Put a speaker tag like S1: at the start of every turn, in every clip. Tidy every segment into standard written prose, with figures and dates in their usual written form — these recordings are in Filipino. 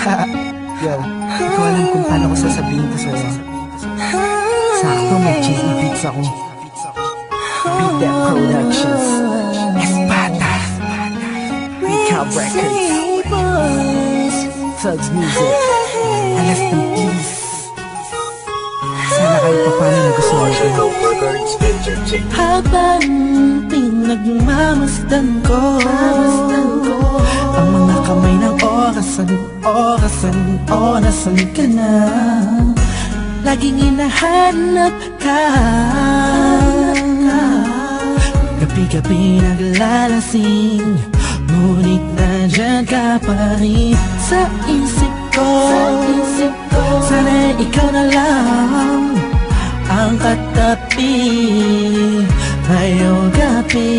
S1: Yo, di ko alam kung paano ko sasabihin to sa'yo. Sakto may cheesy beats ako. Beat That Productions, Espada, Recap Records, Thugs Music, Alas ng Peace. Sana kayo pa paano nagustuhan ko.
S2: Habang pinagmamasdan ko ang mga kamay ng orasan ka na. Laging hinahanap ka, gabi-gabi naglalasing, ngunit nandyan ka pa rin sa isip ko. Sana ikaw na lang ang katabi ngayong gabi.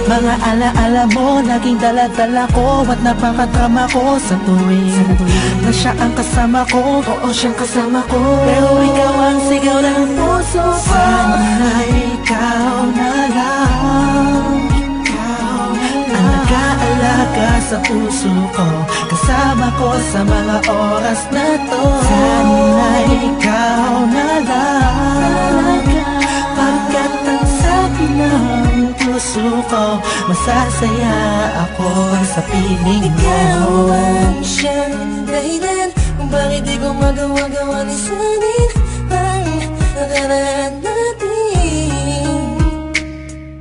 S2: Mga alaala mo laging dala-dala ko, at napakatrama ko sa tuwing na siya ang kasama ko. Oo, siyang kasama ko, pero ikaw ang sigaw ng puso ko. Sana ikaw na lang ang nag-aalaga sa puso ko, kasama ko sa mga oras na to. Sana ikaw na lang, pagkat ang sabi ng puso ko, masasaya ako sa piling mo.
S3: Ikaw ang siyang dahilan kung bakit di ko magawa-gawa ni sanin ang nakaraan natin.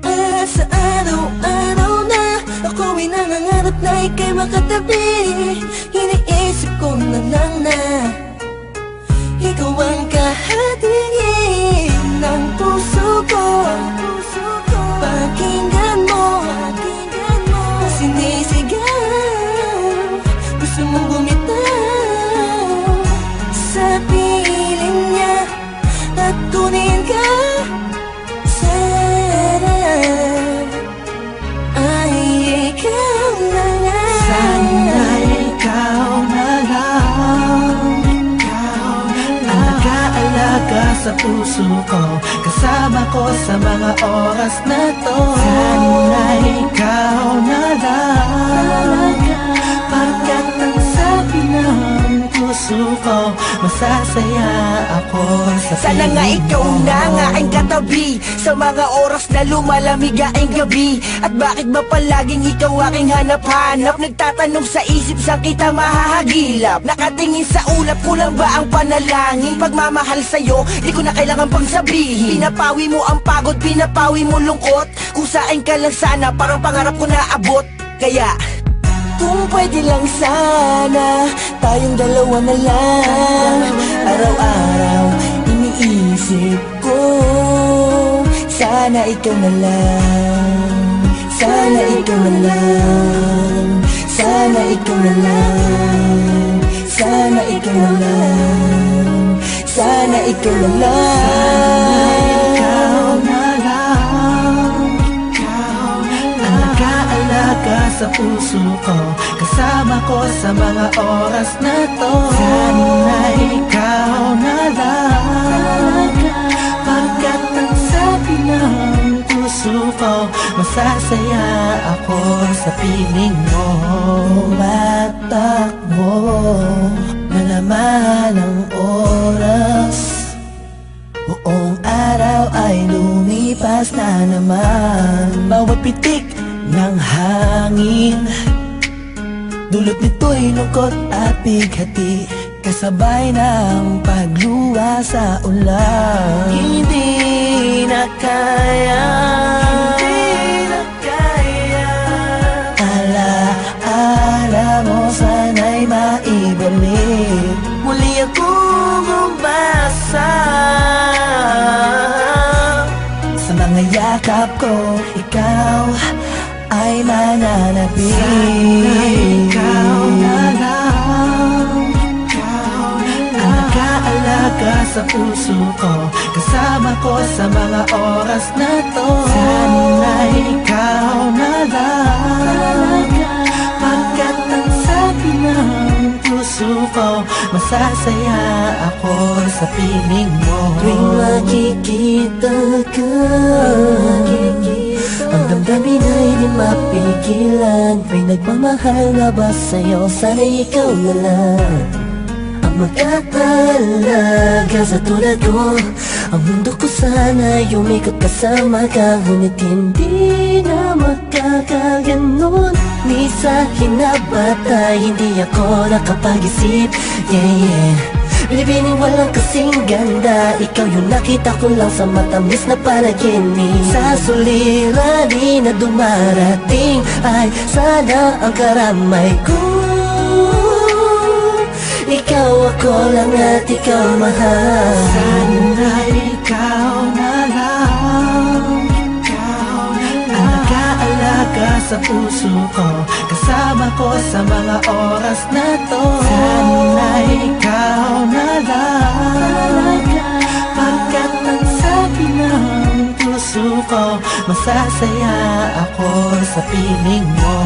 S3: At sa araw-araw na ako'y nangangarap na ika'y makatabi, iniisip ko na lang na ikaw ang kahatiin ng puso ko. Pakinggan mo ang sinisigaw, gusto mong bumitaw sa piling niya at kunin ka. Sana ay ikaw na lang.
S2: Sana ikaw na lang ang nag-aalaga sa puso ko, kasama ko sa mga oras na to. Sana ikaw na lang, pagkat ang sabi ng puso ko, masasaya ako sa piling mo.
S3: Sana nga ikaw na nga ang katabi sa mga oras na lumalamig ang gabi. At bakit ba palaging ikaw aking hanap-hanap? Nagtatanong sa isip, saan kita mahahagilap? Nakatingin sa ulap, kulang ba ang panalangin? Pagmamahal sa'yo, di ko na kailangan pang sabihin. Pinapawi mo ang pagod, pinapawi mo lungkot. Kung saan ka lang sana, parang pangarap ko na abot. Kaya kung pwede lang sana, tayong dalawa na lang. Araw-araw iniisip ko, sana ikaw na lang. Sana ikaw na lang. Sana ikaw na lang. Sana ikaw na lang. Sana ikaw na lang.
S2: Ikaw na lang ang nag-aalaga sa puso ko, kasama ko sa mga oras na to. Sana ikaw na lang, pagkat ang sabi ng puso ko, masasaya ako sa piling mo.
S3: Tumatakbo na naman ang oras, buong araw ay lumipas na naman.
S2: Bawat pitik ng hangin,
S3: dulot nito'y lungkot at bighati, kasabay ng pagluwa sa ulan.
S2: hindi na kaya.
S3: Alaala mo sana'y maibalik,
S2: Muli akong umasa
S3: sa mga yakap ko, ikaw ay mananatili.
S2: Sana ikaw na lang ang nag-aalaga sa puso ko, kasama ko sa mga oras na to. Sana ikaw na lang, pagkat ang sabi ng puso ko, masasaya ako sa piling mo.
S3: Tuwing makikita ka, ang damdamin ay di
S2: mapigilan. May nagmamahal na ba sa'yo? Sana'y ikaw na lang ang magkatalaga sa tulad ko. Ang mundo ko sana'y umikot kasama ka, ngunit hindi na magkakaganon. Ni sa hinabatay, hindi ako nakapag-isip. Yeah. Binibining walang kasing ganda, ikaw yung nakita ko lang sa matamis na panaginip. Sa suliranin na dumarating ay sana ang karamay ko. Ikaw ako lang at ikaw mahal.
S1: Sana ikaw na lang ang nag-aalaga sa puso ko, kasama ko sa mga oras na to. Sana ikaw na lang, pagkat ang sabi ng puso ko, masasaya ako sa piling mo.